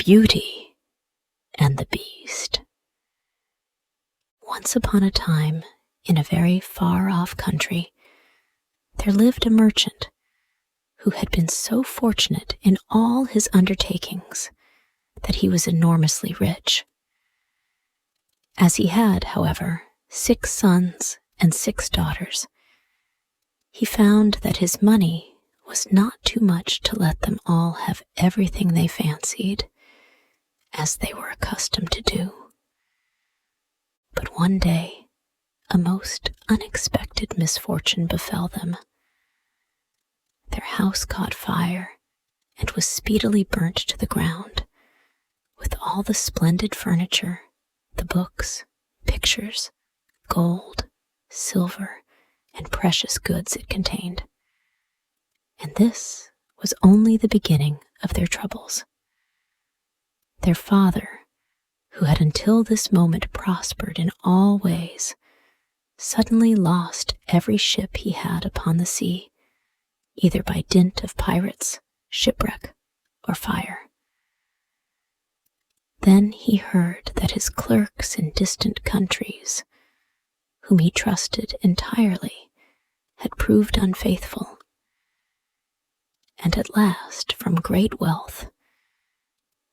Beauty and the Beast. Once upon a time, in a very far-off country, there lived a merchant who had been so fortunate in all his undertakings that he was enormously rich. As he had, however, 6 sons and 6 daughters, he found that his money was not too much to let them all have everything they fancied, as they were accustomed to do. But one day, a most unexpected misfortune befell them. Their house caught fire and was speedily burnt to the ground, with all the splendid furniture, the books, pictures, gold, silver, and precious goods it contained. And this was only the beginning of their troubles. Their father, who had until this moment prospered in all ways, suddenly lost every ship he had upon the sea, either by dint of pirates, shipwreck, or fire. Then he heard that his clerks in distant countries, whom he trusted entirely, had proved unfaithful. And at last, from great wealth,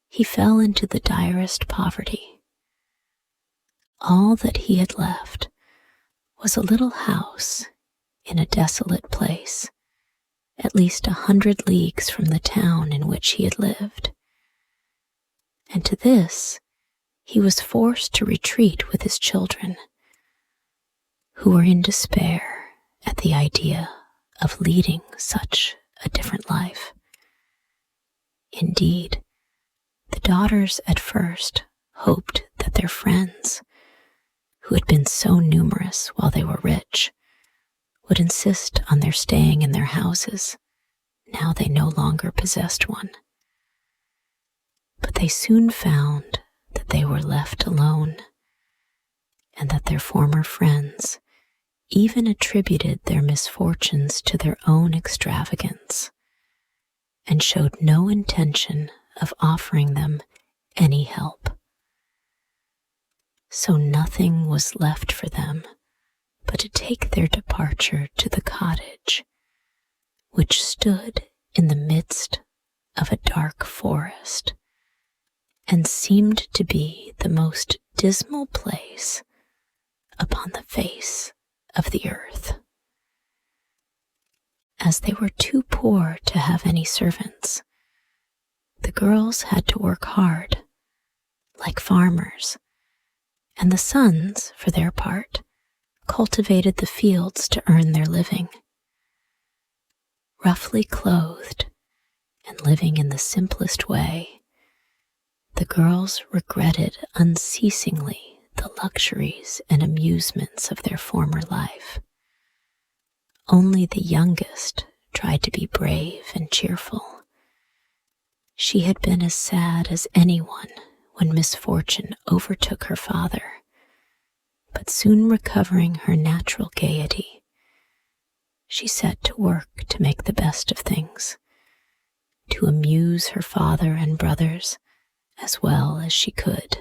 he fell into the direst poverty. All that he had left was a little house in a desolate place, at least 100 leagues from the town in which he had lived. And to this he was forced to retreat with his children, who were in despair at the idea of leading such a different life. Indeed, the daughters at first hoped that their friends, who had been so numerous while they were rich, would insist on their staying in their houses, now they no longer possessed one. But they soon found that they were left alone, and that their former friends even attributed their misfortunes to their own extravagance, and showed no intention of offering them any help. So nothing was left for them but to take their departure to the cottage, which stood in the midst of a dark forest, and seemed to be the most dismal place upon the face of the earth. As they were too poor to have any servants, the girls had to work hard, like farmers, and the sons, for their part, cultivated the fields to earn their living. Roughly clothed and living in the simplest way, the girls regretted unceasingly the luxuries and amusements of their former life. Only the youngest tried to be brave and cheerful. She had been as sad as anyone when misfortune overtook her father, but soon recovering her natural gaiety, she set to work to make the best of things, to amuse her father and brothers as well as she could,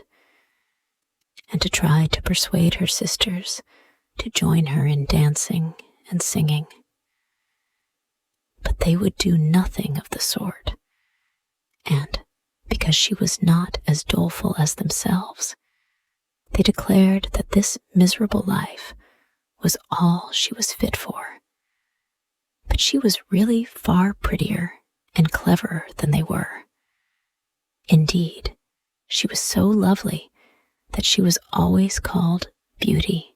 and to try to persuade her sisters to join her in dancing and singing. But they would do nothing of the sort, and because she was not as doleful as themselves, they declared that this miserable life was all she was fit for. But she was really far prettier and cleverer than they were. Indeed, she was so lovely that she was always called Beauty.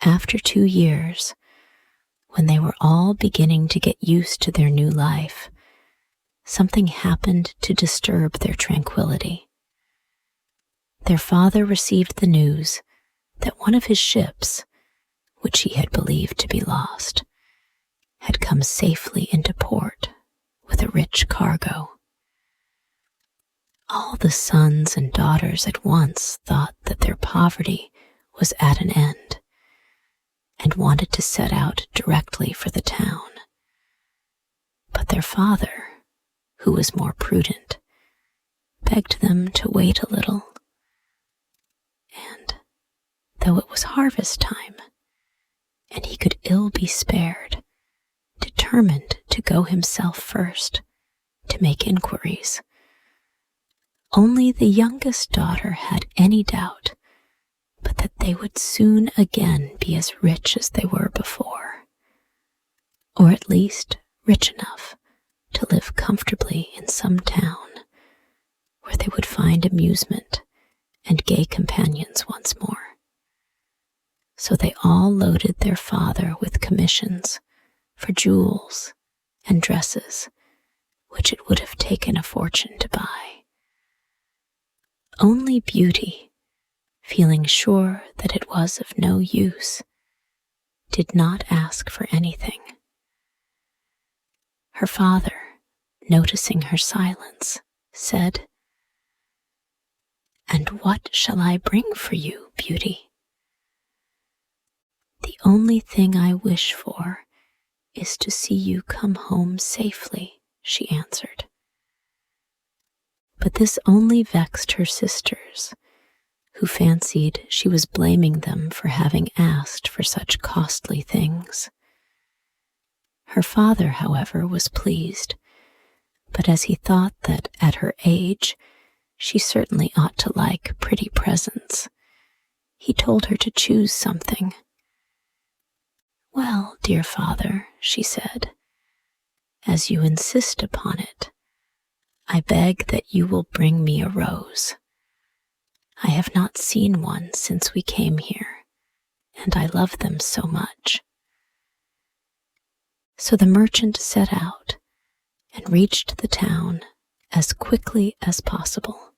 After 2 years, when they were all beginning to get used to their new life, something happened to disturb their tranquility. Their father received the news that one of his ships, which he had believed to be lost, had come safely into port with a rich cargo. All the sons and daughters at once thought that their poverty was at an end, and wanted to set out directly for the town. But their father, who was more prudent, begged them to wait a little, and though it was harvest time, and he could ill be spared, determined to go himself first to make inquiries. Only the youngest daughter had any doubt but that they would soon again be as rich as they were before, or at least rich enough to live comfortably in some town where they would find amusement and gay companions once more. So they all loaded their father with commissions for jewels and dresses, which it would have taken a fortune to buy. Only Beauty, feeling sure that it was of no use, did not ask for anything. Her father, noticing her silence, said, "And what shall I bring for you, Beauty?" "The only thing I wish for is to see you come home safely," she answered. But this only vexed her sisters, who fancied she was blaming them for having asked for such costly things. Her father, however, was pleased, but as he thought that at her age she certainly ought to like pretty presents, he told her to choose something. "Well, dear father," she said, "as you insist upon it, I beg that you will bring me a rose. I have not seen one since we came here, and I love them so much." So the merchant set out and reached the town as quickly as possible,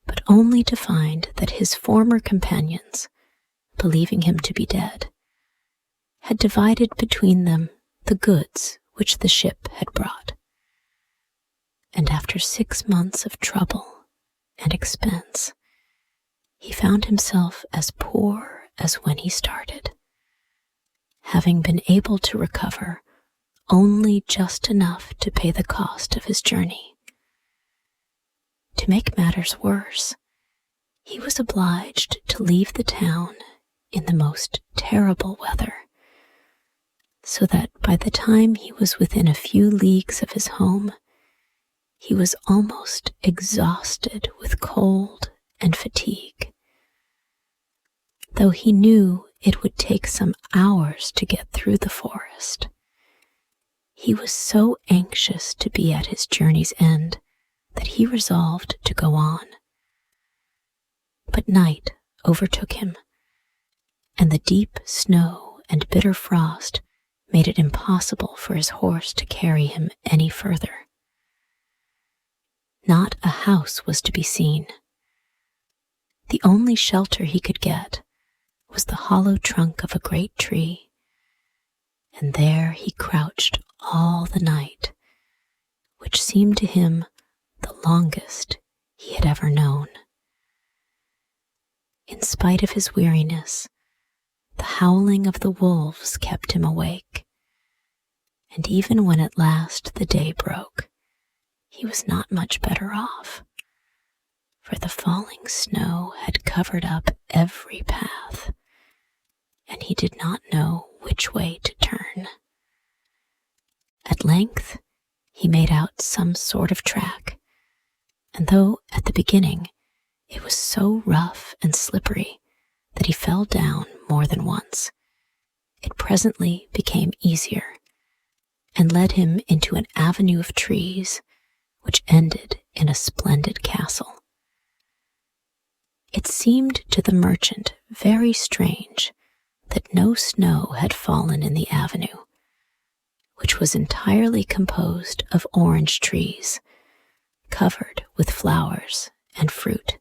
but only to find that his former companions, believing him to be dead, had divided between them the goods which the ship had brought. And after 6 months of trouble and expense, he found himself as poor as when he started, having been able to recover only just enough to pay the cost of his journey. To make matters worse, he was obliged to leave the town in the most terrible weather, so that by the time he was within a few leagues of his home, he was almost exhausted with cold and fatigue. Though he knew it would take some hours to get through the forest, he was so anxious to be at his journey's end that he resolved to go on. But night overtook him, and the deep snow and bitter frost made it impossible for his horse to carry him any further. Not a house was to be seen. The only shelter he could get was the hollow trunk of a great tree, and there he crouched all the night, which seemed to him the longest he had ever known. In spite of his weariness, the howling of the wolves kept him awake, and even when at last the day broke, he was not much better off, for the falling snow had covered up every path, and he did not know which way to turn. At length, he made out some sort of track, and though at the beginning it was so rough and slippery that he fell down more than once, it presently became easier, and led him into an avenue of trees which ended in a splendid castle. It seemed to the merchant very strange that no snow had fallen in the avenue, which was entirely composed of orange trees, covered with flowers and fruit.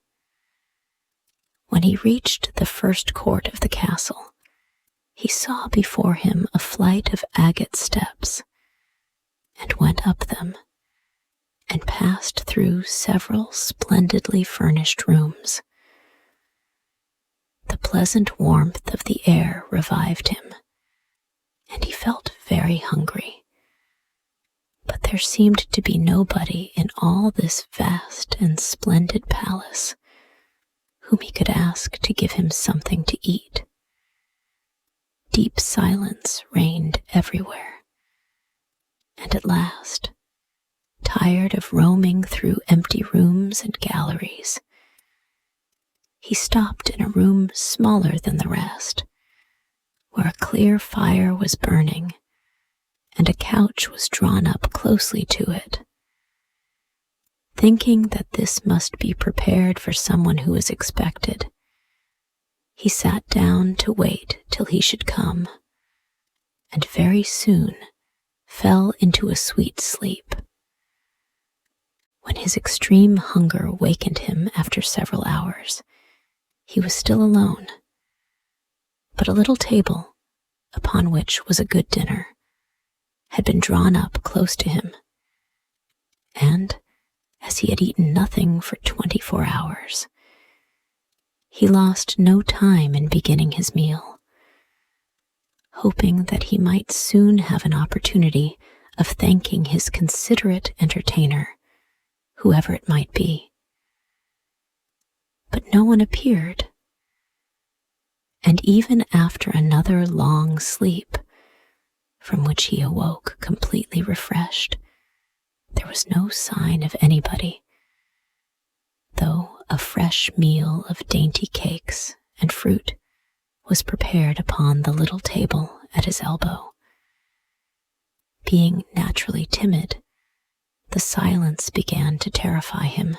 When he reached the first court of the castle, he saw before him a flight of agate steps, and went up them, and passed through several splendidly furnished rooms. The pleasant warmth of the air revived him, and he felt very hungry. But there seemed to be nobody in all this vast and splendid palace whom he could ask to give him something to eat. Deep silence reigned everywhere, and at last, tired of roaming through empty rooms and galleries, he stopped in a room smaller than the rest, where a clear fire was burning and a couch was drawn up closely to it. Thinking that this must be prepared for someone who was expected, he sat down to wait till he should come, and very soon fell into a sweet sleep. When his extreme hunger wakened him after several hours, he was still alone, but a little table, upon which was a good dinner, had been drawn up close to him, and, as he had eaten nothing for 24 hours, he lost no time in beginning his meal, hoping that he might soon have an opportunity of thanking his considerate entertainer, whoever it might be. But no one appeared, and even after another long sleep, from which he awoke completely refreshed, there was no sign of anybody, though a fresh meal of dainty cakes and fruit was prepared upon the little table at his elbow. Being naturally timid, the silence began to terrify him,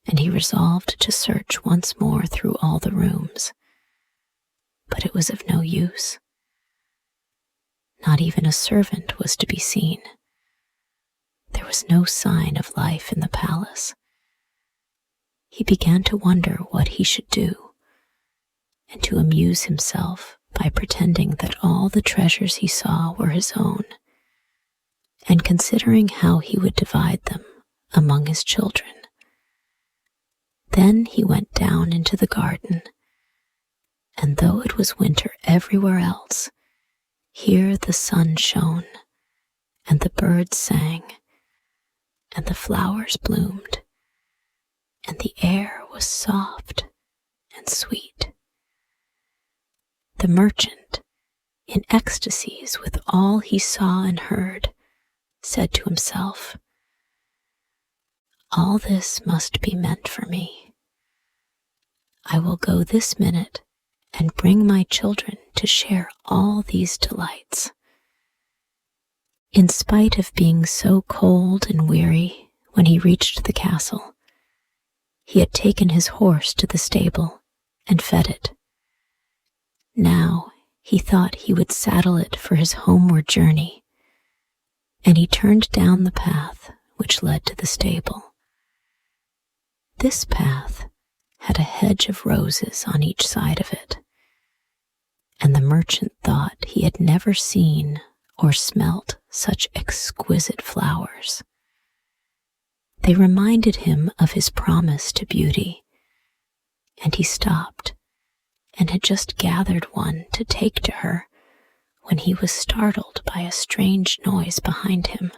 and he resolved to search once more through all the rooms. But it was of no use. Not even a servant was to be seen. There was no sign of life in the palace. He began to wonder what he should do, and to amuse himself by pretending that all the treasures he saw were his own, and considering how he would divide them among his children. Then he went down into the garden, and though it was winter everywhere else, here the sun shone, and the birds sang, and the flowers bloomed, and the air was soft and sweet. The merchant, in ecstasies with all he saw and heard, said to himself, "All this must be meant for me. I will go this minute and bring my children to share all these delights." In spite of being so cold and weary when he reached the castle, he had taken his horse to the stable and fed it. Now he thought he would saddle it for his homeward journey, and he turned down the path which led to the stable. This path had a hedge of roses on each side of it, and the merchant thought he had never seen or smelt such exquisite flowers. They reminded him of his promise to Beauty, and he stopped and had just gathered one to take to her when he was startled by a strange noise behind him.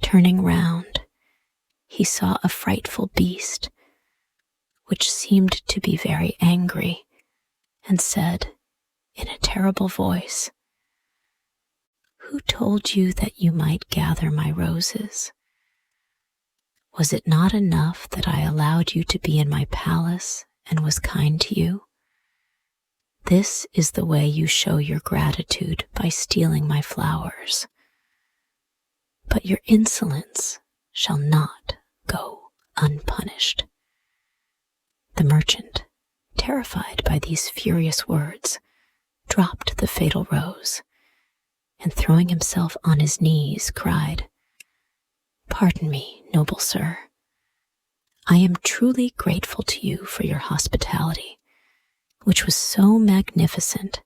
Turning round, he saw a frightful beast, which seemed to be very angry, and said, in a terrible voice, "Who told you that you might gather my roses? Was it not enough that I allowed you to be in my palace and was kind to you? This is the way you show your gratitude, by stealing my flowers. But your insolence shall not go unpunished." The merchant, terrified by these furious words, dropped the fatal rose, and throwing himself on his knees, cried, "Pardon me, noble sir. I am truly grateful to you for your hospitality, which was so magnificent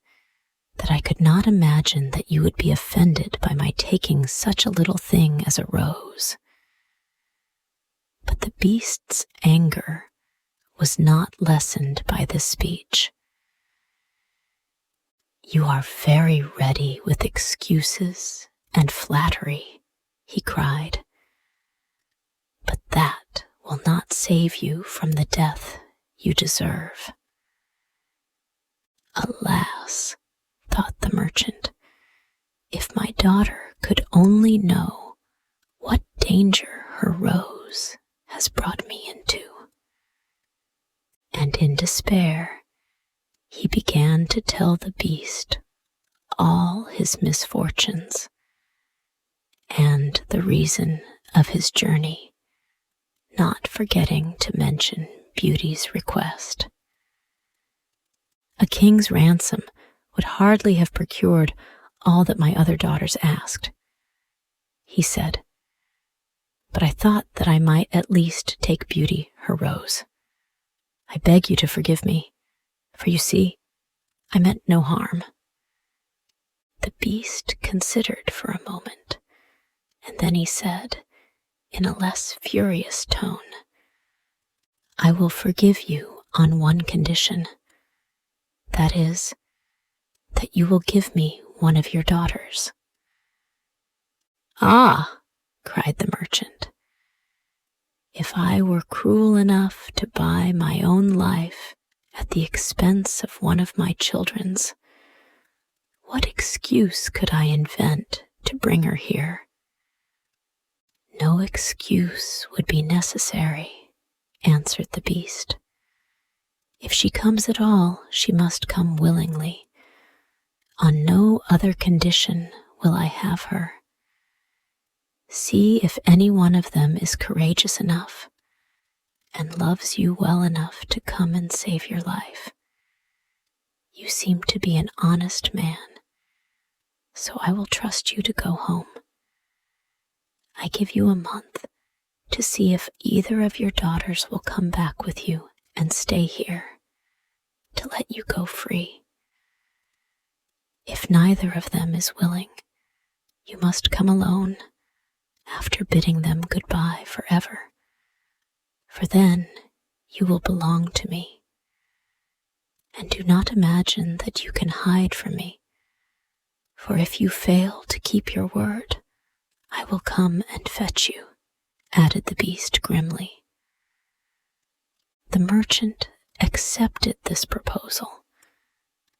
that I could not imagine that you would be offended by my taking such a little thing as a rose." But the beast's anger was not lessened by this speech. "You are very ready with excuses and flattery," he cried. "But that will not save you from the death you deserve." "Alas," thought the merchant, "if my daughter could only know what danger her rose has brought me into." And in despair, he began to tell the beast all his misfortunes and the reason of his journey, not forgetting to mention Beauty's request. "A king's ransom would hardly have procured all that my other daughters asked," he said, "but I thought that I might at least take Beauty her rose. I beg you to forgive me, for you see, I meant no harm." The beast considered for a moment, and then he said, in a less furious tone, "I will forgive you on one condition. That is, that you will give me one of your daughters." "Ah," cried the merchant, "if I were cruel enough to buy my own life at the expense of one of my children's, what excuse could I invent to bring her here?" "No excuse would be necessary," answered the beast. "If she comes at all, she must come willingly. On no other condition will I have her. See if any one of them is courageous enough and loves you well enough to come and save your life. You seem to be an honest man, so I will trust you to go home. I give you a month to see if either of your daughters will come back with you and stay here, to let you go free. If neither of them is willing, you must come alone, after bidding them goodbye forever, for then you will belong to me. And do not imagine that you can hide from me, for if you fail to keep your word, I will come and fetch you," added the beast grimly. The merchant accepted this proposal,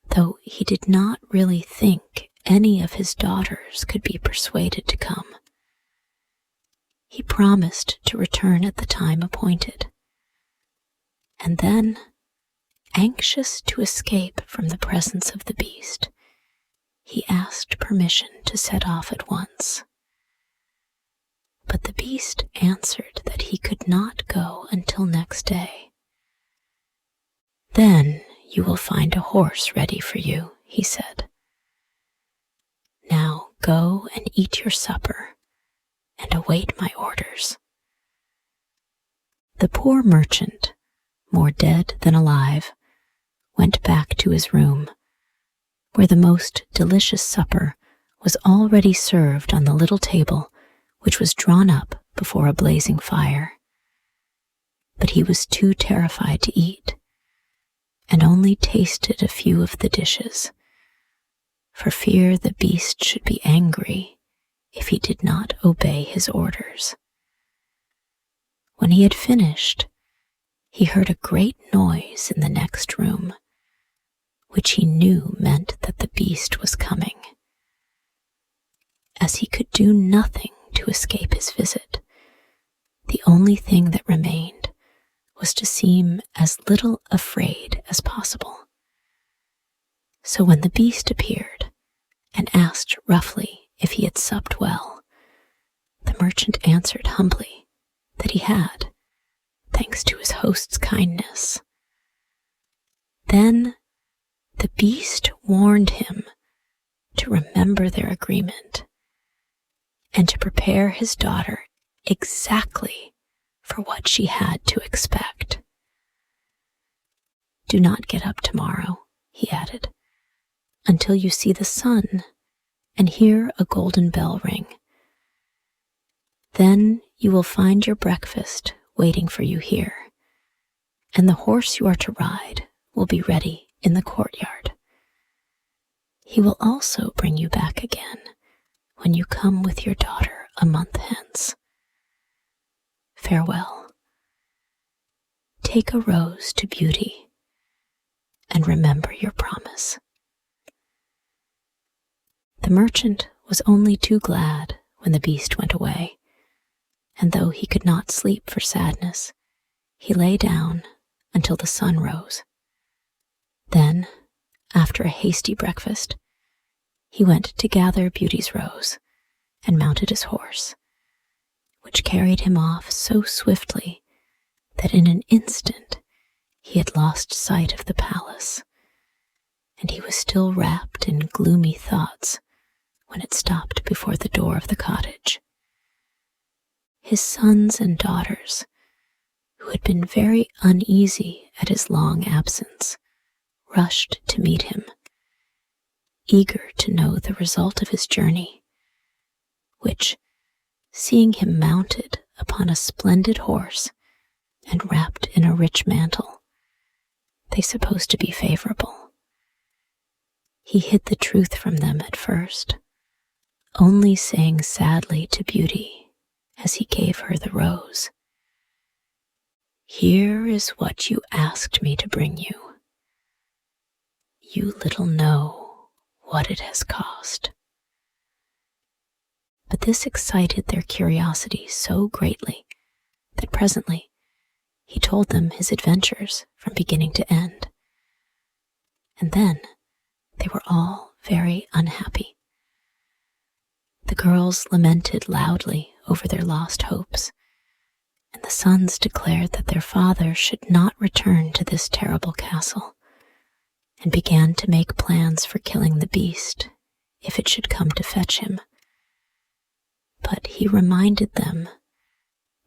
though he did not really think any of his daughters could be persuaded to come. He promised to return at the time appointed, and then, anxious to escape from the presence of the beast, he asked permission to set off at once. But the beast answered that he could not go until next day. "Then you will find a horse ready for you," he said. "Now go and eat your supper and await my orders." The poor merchant, more dead than alive, went back to his room, where the most delicious supper was already served on the little table which was drawn up before a blazing fire. But he was too terrified to eat, and only tasted a few of the dishes, for fear the beast should be angry if he did not obey his orders. When he had finished, he heard a great noise in the next room, which he knew meant that the beast was coming. As he could do nothing to escape his visit, the only thing that remained was to seem as little afraid as possible. So when the beast appeared and asked roughly if he had supped well, the merchant answered humbly that he had, thanks to his host's kindness. Then the beast warned him to remember their agreement and to prepare his daughter exactly for what she had to expect. "Do not get up tomorrow," he added, "until you see the sun and hear a golden bell ring. Then you will find your breakfast waiting for you here, and the horse you are to ride will be ready in the courtyard. He will also bring you back again when you come with your daughter a month hence. Farewell. Take a rose to Beauty, and remember your promise." The merchant was only too glad when the beast went away, and though he could not sleep for sadness, he lay down until the sun rose. Then, after a hasty breakfast, he went to gather Beauty's rose and mounted his horse, which carried him off so swiftly that in an instant he had lost sight of the palace, and he was still wrapped in gloomy thoughts when it stopped before the door of the cottage. His sons and daughters, who had been very uneasy at his long absence, rushed to meet him, eager to know the result of his journey, which, seeing him mounted upon a splendid horse and wrapped in a rich mantle, they supposed to be favorable. He hid the truth from them at first, only saying sadly to Beauty as he gave her the rose, "Here is what you asked me to bring you. You little know what it has cost." But this excited their curiosity so greatly that presently he told them his adventures from beginning to end. And then they were all very unhappy. The girls lamented loudly over their lost hopes, and the sons declared that their father should not return to this terrible castle, and began to make plans for killing the beast if it should come to fetch him. But he reminded them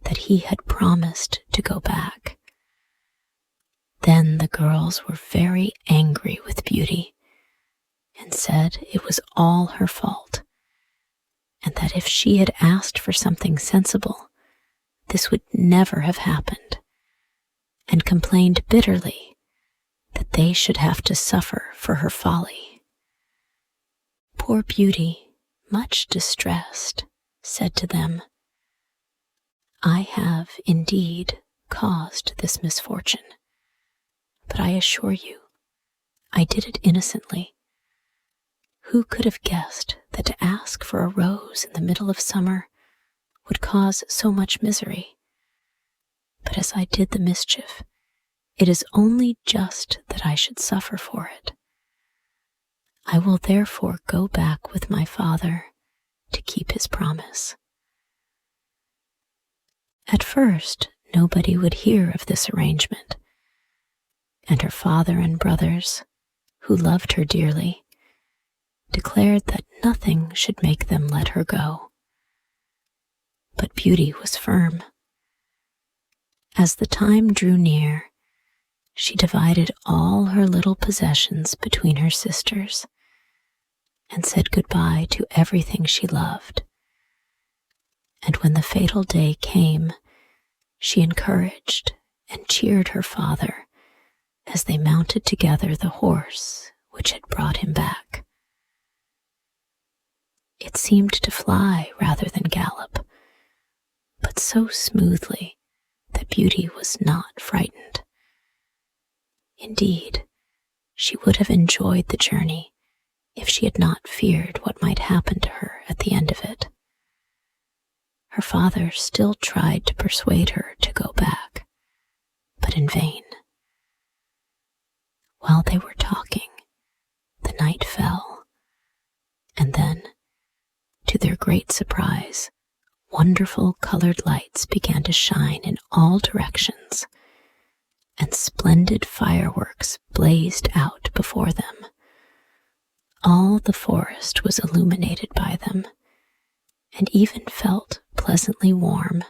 that he had promised to go back. Then the girls were very angry with Beauty and said it was all her fault, and that if she had asked for something sensible, this would never have happened, and complained bitterly that they should have to suffer for her folly. Poor Beauty, much distressed, said to them, "I have indeed caused this misfortune, but I assure you, I did it innocently. Who could have guessed that to ask for a rose in the middle of summer would cause so much misery? But as I did the mischief, it is only just that I should suffer for it. I will therefore go back with my father to keep his promise." At first, nobody would hear of this arrangement, and her father and brothers, who loved her dearly, declared that nothing should make them let her go. But Beauty was firm. As the time drew near, she divided all her little possessions between her sisters and said goodbye to everything she loved. And when the fatal day came, she encouraged and cheered her father as they mounted together the horse which had brought him back. It seemed to fly rather than gallop, but so smoothly that Beauty was not frightened. Indeed, she would have enjoyed the journey if she had not feared what might happen to her at the end of it. Her father still tried to persuade her to go back, but in vain. While they were talking, the night fell, and then, to their great surprise, wonderful colored lights began to shine in all directions, and splendid fireworks blazed out before them. All the forest was illuminated by them, and even felt pleasantly warm,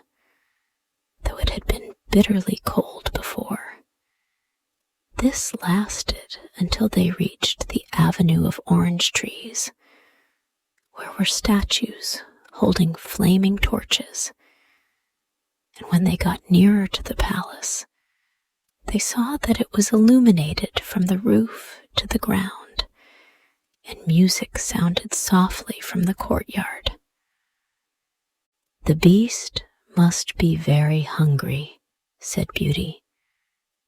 though it had been bitterly cold before. This lasted until they reached the avenue of orange trees, where were statues holding flaming torches, and when they got nearer to the palace, they saw that it was illuminated from the roof to the ground, and music sounded softly from the courtyard. "The beast must be very hungry," said Beauty,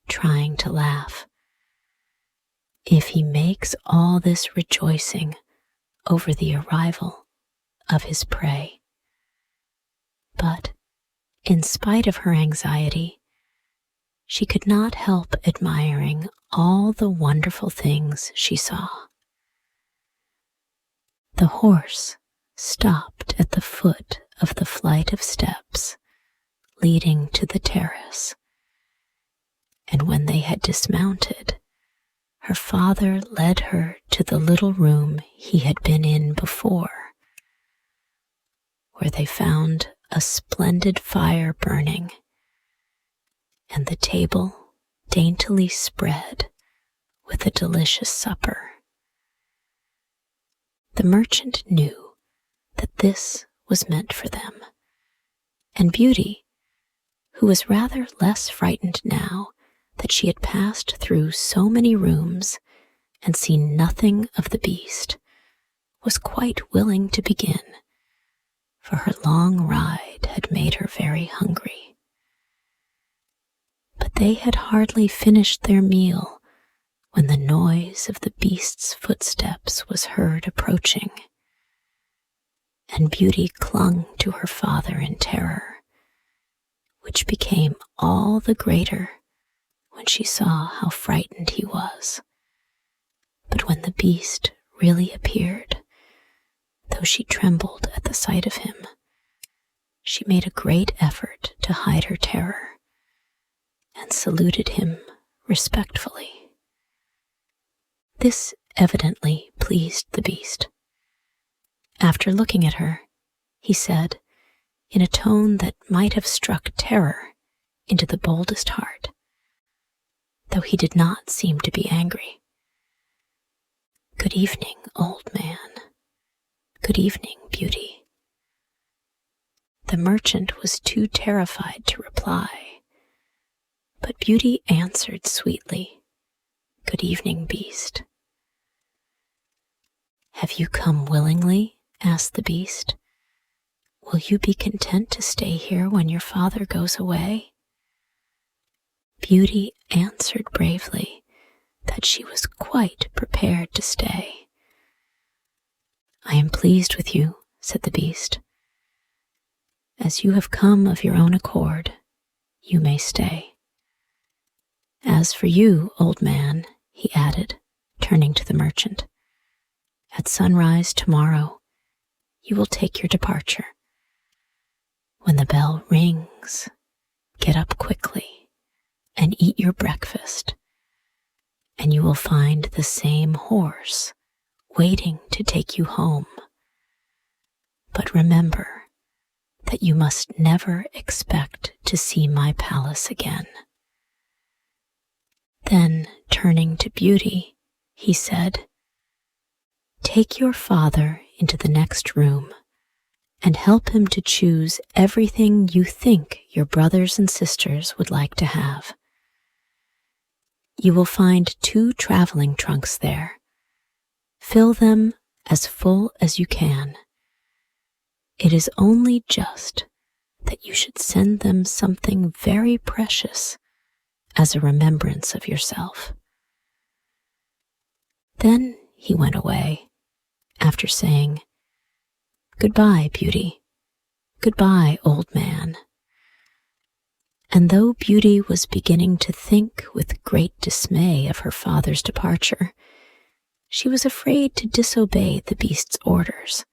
trying to laugh, "if he makes all this rejoicing over the arrival of his prey." But, in spite of her anxiety, she could not help admiring all the wonderful things she saw. The horse stopped at the foot of the flight of steps leading to the terrace, and when they had dismounted, her father led her to the little room he had been in before, where they found a splendid fire burning and the table daintily spread with a delicious supper. The merchant knew that this was meant for them, and Beauty, who was rather less frightened now that she had passed through so many rooms and seen nothing of the beast, was quite willing to begin, for her long ride had made her very hungry. But they had hardly finished their meal when the noise of the beast's footsteps was heard approaching, and Beauty clung to her father in terror, which became all the greater when she saw how frightened he was. But when the beast really appeared, though she trembled at the sight of him, she made a great effort to hide her terror and saluted him respectfully. This evidently pleased the beast. After looking at her, he said, in a tone that might have struck terror into the boldest heart, though he did not seem to be angry, "Good evening, old man. Good evening, Beauty." The merchant was too terrified to reply, but Beauty answered sweetly, "Good evening, beast." "Have you come willingly?" asked the beast. "Will you be content to stay here when your father goes away?" Beauty answered bravely that she was quite prepared to stay. "I am pleased with you," said the beast. "As you have come of your own accord, you may stay. As for you, old man," he added, turning to the merchant, "at sunrise tomorrow you will take your departure. When the bell rings, get up quickly and eat your breakfast, and you will find the same horse waiting to take you home. But remember that you must never expect to see my palace again." Then, turning to Beauty, he said, "Take your father into the next room and help him to choose everything you think your brothers and sisters would like to have. You will find 2 traveling trunks there. Fill them as full as you can. It is only just that you should send them something very precious as a remembrance of yourself." Then he went away, after saying, "Goodbye, Beauty. Goodbye, old man." And though Beauty was beginning to think with great dismay of her father's departure, she was afraid to disobey the beast's orders,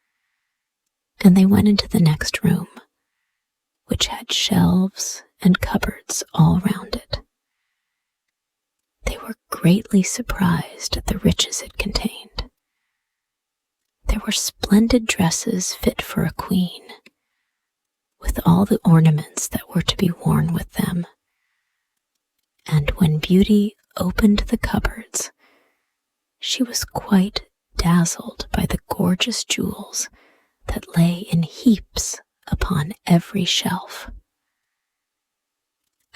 and they went into the next room, which had shelves and cupboards all round it. They were greatly surprised at the riches it contained. There were splendid dresses fit for a queen, with all the ornaments that were to be worn with them. And when Beauty opened the cupboards, she was quite dazzled by the gorgeous jewels that lay in heaps upon every shelf.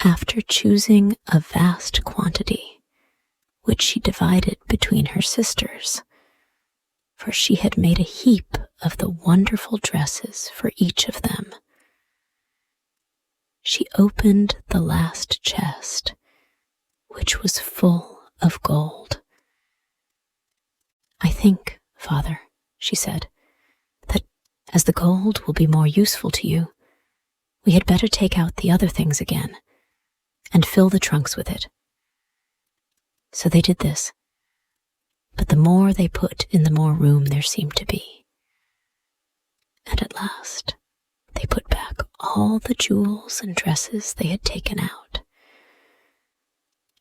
After choosing a vast quantity, which she divided between her sisters, for she had made a heap of the wonderful dresses for each of them, she opened the last chest, which was full of gold. "I think, Father," she said, "that as the gold will be more useful to you, we had better take out the other things again and fill the trunks with it." So they did this, but the more they put in, the more room there seemed to be. And at last, they put back all the jewels and dresses they had taken out.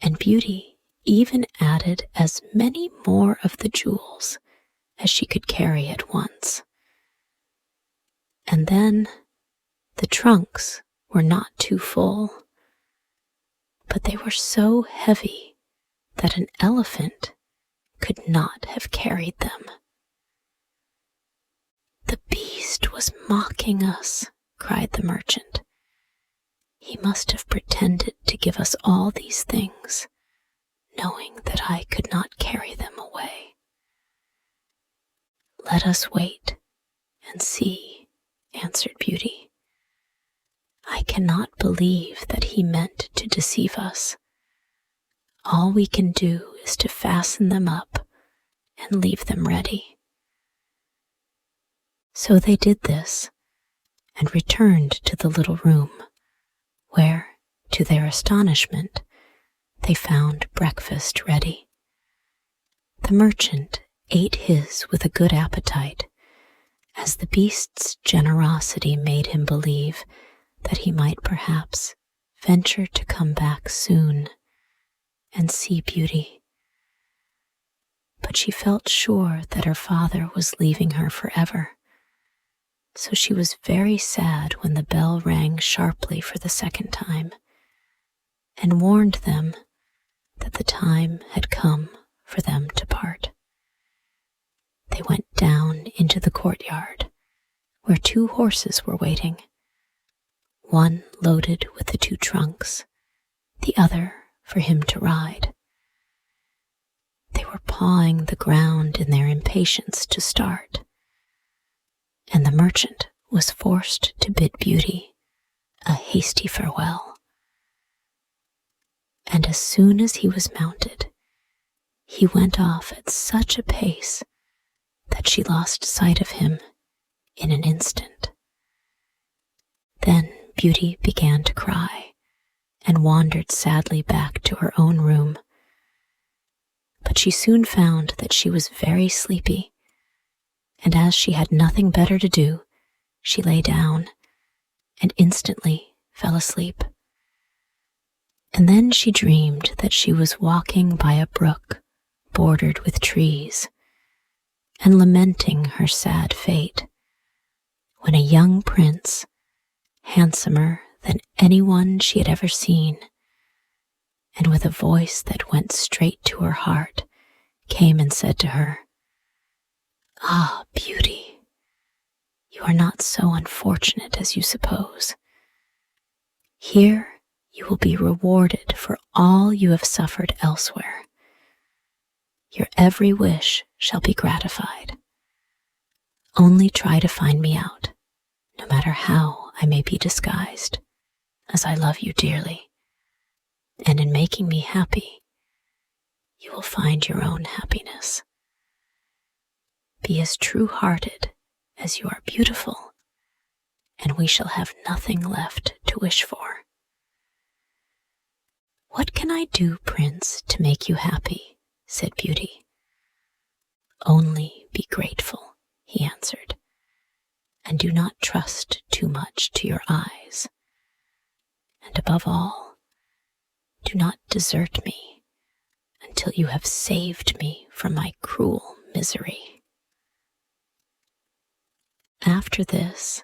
And Beauty even added as many more of the jewels as she could carry at once. And then the trunks were not too full, but they were so heavy that an elephant could not have carried them. "The beast was mocking us," cried the merchant. "He must have pretended to give us all these things, knowing that I could not carry them away." "Let us wait and see," answered Beauty. "I cannot believe that he meant to deceive us. All we can do is to fasten them up and leave them ready." So they did this and returned to the little room, where, to their astonishment, they found breakfast ready. The merchant ate his with a good appetite, as the beast's generosity made him believe that he might perhaps venture to come back soon and see Beauty. But she felt sure that her father was leaving her forever, so she was very sad when the bell rang sharply for the second time and warned them that the time had come for them to part. They went down into the courtyard, where 2 horses were waiting, one loaded with the 2 trunks, the other for him to ride. They were pawing the ground in their impatience to start, and the merchant was forced to bid Beauty a hasty farewell. And as soon as he was mounted, he went off at such a pace that she lost sight of him in an instant. Then Beauty began to cry and wandered sadly back to her own room. But she soon found that she was very sleepy, and as she had nothing better to do, she lay down and instantly fell asleep. And then she dreamed that she was walking by a brook bordered with trees, and lamenting her sad fate, when a young prince, handsomer than anyone she had ever seen, and with a voice that went straight to her heart, came and said to her, "Ah, Beauty, you are not so unfortunate as you suppose. Here you will be rewarded for all you have suffered elsewhere. Your every wish shall be gratified. Only try to find me out, no matter how I may be disguised, as I love you dearly, and in making me happy, you will find your own happiness. Be as true-hearted as you are beautiful, and we shall have nothing left to wish for." "What can I do, Prince, to make you happy?" said Beauty. "Only be grateful," he answered, "and do not trust too much to your eyes. And above all, do not desert me until you have saved me from my cruel misery." After this,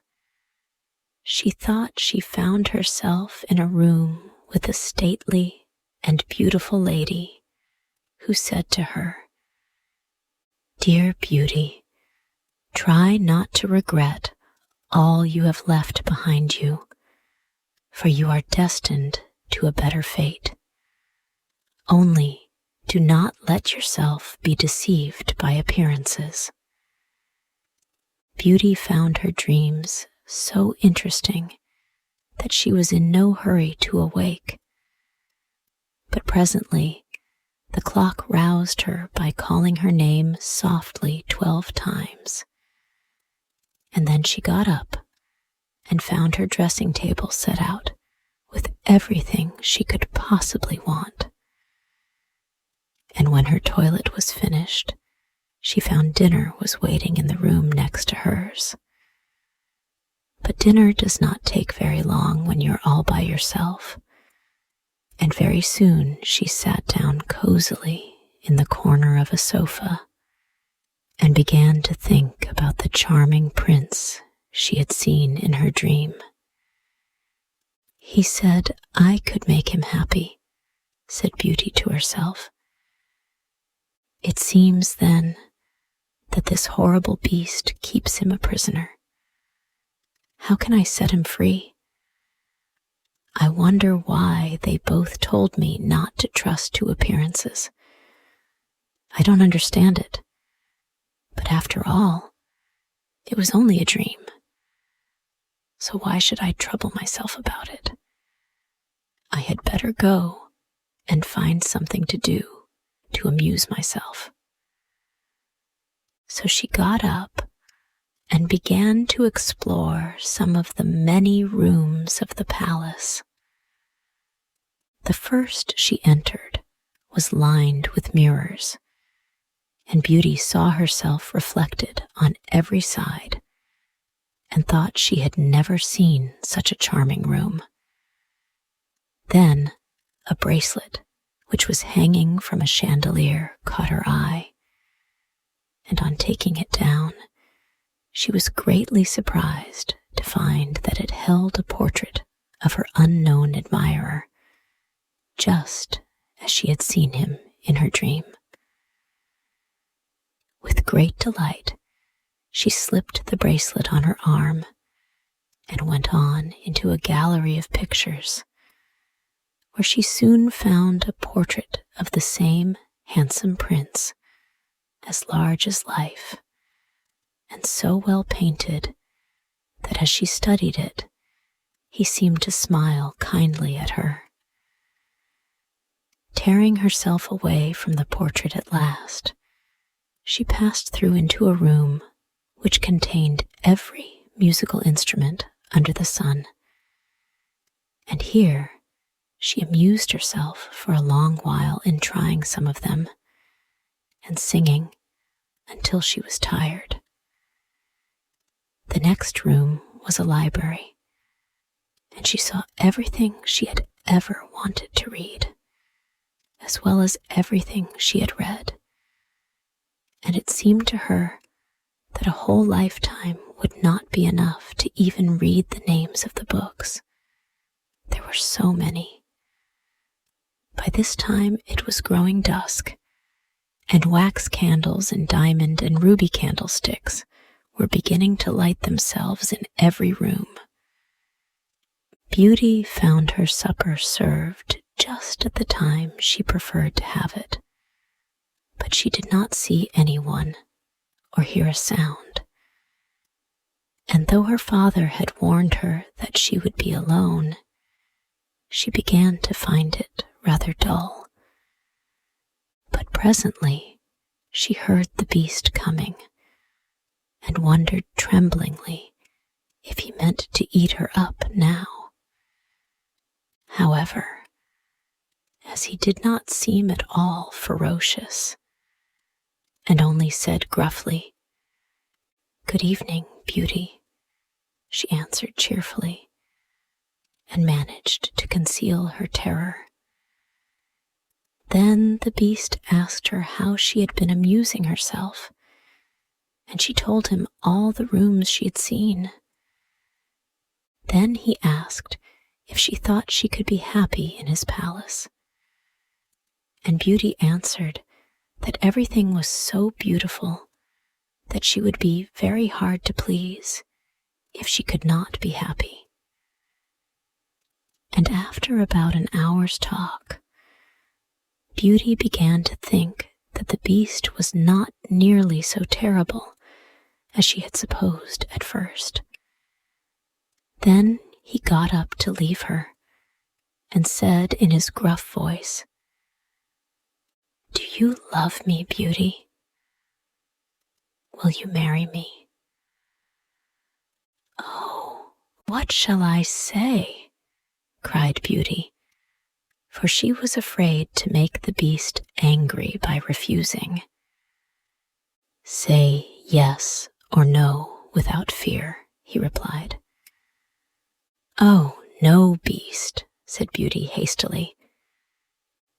she thought she found herself in a room with a stately and beautiful lady who said to her, "Dear Beauty, try not to regret all you have left behind you, for you are destined to a better fate. Only do not let yourself be deceived by appearances." Beauty found her dreams so interesting that she was in no hurry to awake. But presently the clock roused her by calling her name softly 12 times. And then she got up and found her dressing table set out with everything she could possibly want. And when her toilet was finished, she found dinner was waiting in the room next to hers. But dinner does not take very long when you're all by yourself, and very soon she sat down cozily in the corner of a sofa and began to think about the charming prince she had seen in her dream. He said I could make him happy, said Beauty to herself. It seems, then, that this horrible beast keeps him a prisoner. How can I set him free? I wonder why they both told me not to trust to appearances. I don't understand it. But after all, it was only a dream. So why should I trouble myself about it? I had better go and find something to do to amuse myself. So she got up and began to explore some of the many rooms of the palace. The first she entered was lined with mirrors, and Beauty saw herself reflected on every side and thought she had never seen such a charming room. Then a bracelet, which was hanging from a chandelier, caught her eye, and on taking it down, she was greatly surprised to find that it held a portrait of her unknown admirer, just as she had seen him in her dream. With great delight, she slipped the bracelet on her arm and went on into a gallery of pictures, where she soon found a portrait of the same handsome prince, as large as life, and so well painted that as she studied it, he seemed to smile kindly at her. Tearing herself away from the portrait at last, she passed through into a room which contained every musical instrument under the sun, and here she amused herself for a long while in trying some of them and singing until she was tired. The next room was a library, and she saw everything she had ever wanted to read, as well as everything she had read, and it seemed to her that a whole lifetime would not be enough to even read the names of the books. There were so many. By this time it was growing dusk, and wax candles and diamond and ruby candlesticks were beginning to light themselves in every room. Beauty found her supper served just at the time she preferred to have it, but she did not see anyone or hear a sound. And though her father had warned her that she would be alone, she began to find it rather dull. But presently she heard the beast coming, and wondered tremblingly if he meant to eat her up now. However, as he did not seem at all ferocious, and only said gruffly, "Good evening, Beauty," she answered cheerfully, and managed to conceal her terror. Then the beast asked her how she had been amusing herself, and she told him all the rooms she had seen. Then he asked if she thought she could be happy in his palace, and Beauty answered that everything was so beautiful that she would be very hard to please if she could not be happy. And after about an hour's talk, Beauty began to think that the beast was not nearly so terrible as she had supposed at first. Then he got up to leave her and said in his gruff voice, "Do you love me, Beauty? Will you marry me?" "Oh, what shall I say?" cried Beauty, for she was afraid to make the beast angry by refusing. "Say yes or no without fear," he replied. "Oh, no, beast," said Beauty hastily.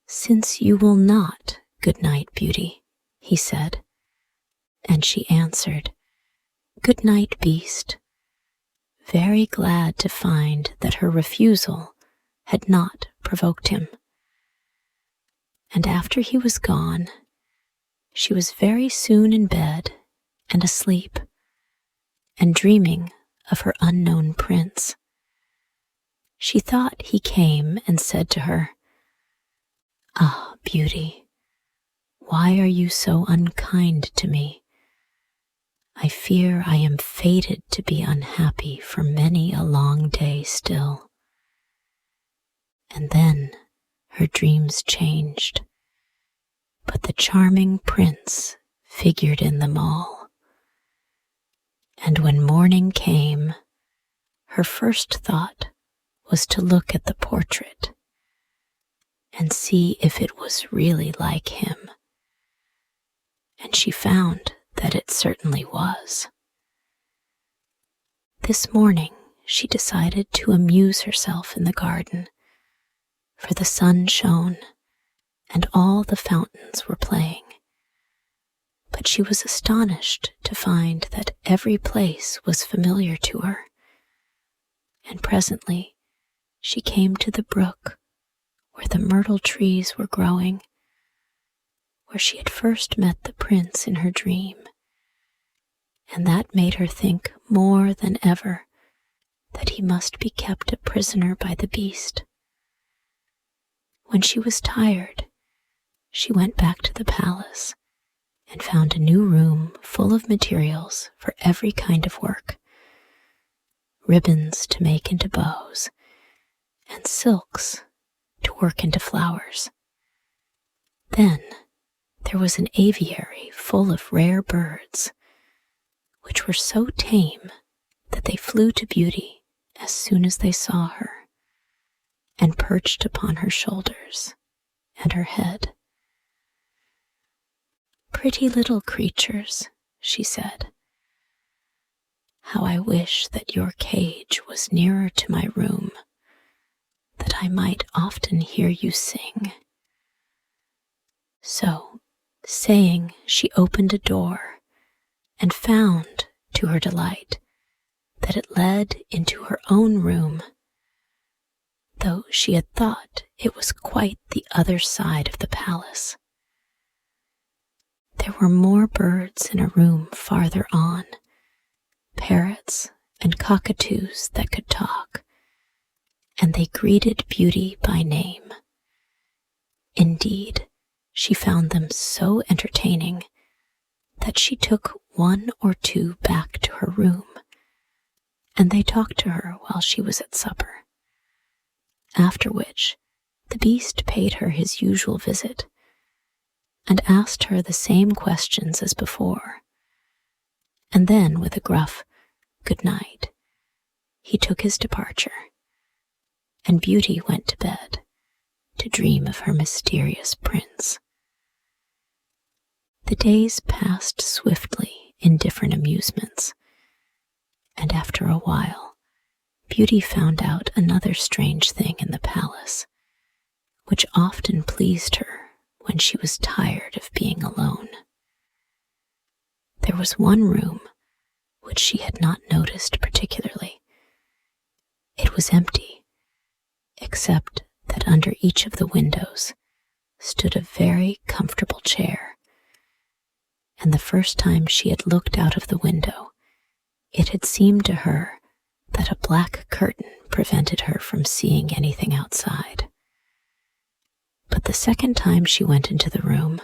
"Since you will not, good night, Beauty," he said. And she answered, "Good night, beast," very glad to find that her refusal had not provoked him. And after he was gone, she was very soon in bed and asleep, and dreaming of her unknown prince. She thought he came and said to her, "Ah, Beauty, why are you so unkind to me? I fear I am fated to be unhappy for many a long day still." And then her dreams changed, but the charming prince figured in them all. And when morning came, her first thought was to look at the portrait and see if it was really like him. And she found that it certainly was. This morning she decided to amuse herself in the garden, for the sun shone and all the fountains were playing. But she was astonished to find that every place was familiar to her, and presently she came to the brook where the myrtle trees were growing, where she had first met the prince in her dream, and that made her think more than ever that he must be kept a prisoner by the beast. When she was tired, she went back to the palace and found a new room full of materials for every kind of work, ribbons to make into bows, and silks to work into flowers. Then there was an aviary full of rare birds, which were so tame that they flew to Beauty as soon as they saw her, and perched upon her shoulders and her head. "Pretty little creatures," she said, "how I wish that your cage was nearer to my room, that I might often hear you sing." So, saying, she opened a door and found, to her delight, that it led into her own room, though she had thought it was quite the other side of the palace. There were more birds in a room farther on, parrots and cockatoos that could talk, and they greeted Beauty by name. Indeed, she found them so entertaining that she took one or two back to her room, and they talked to her while she was at supper. After which, the beast paid her his usual visit, and asked her the same questions as before, and then, with a gruff "good night," he took his departure, and Beauty went to bed to dream of her mysterious prince. The days passed swiftly in different amusements, and after a while, Beauty found out another strange thing in the palace, which often pleased her when she was tired of being alone. There was one room which she had not noticed particularly. It was empty, except that under each of the windows stood a very comfortable chair, and the first time she had looked out of the window, it had seemed to her that a black curtain prevented her from seeing anything outside. But the second time she went into the room,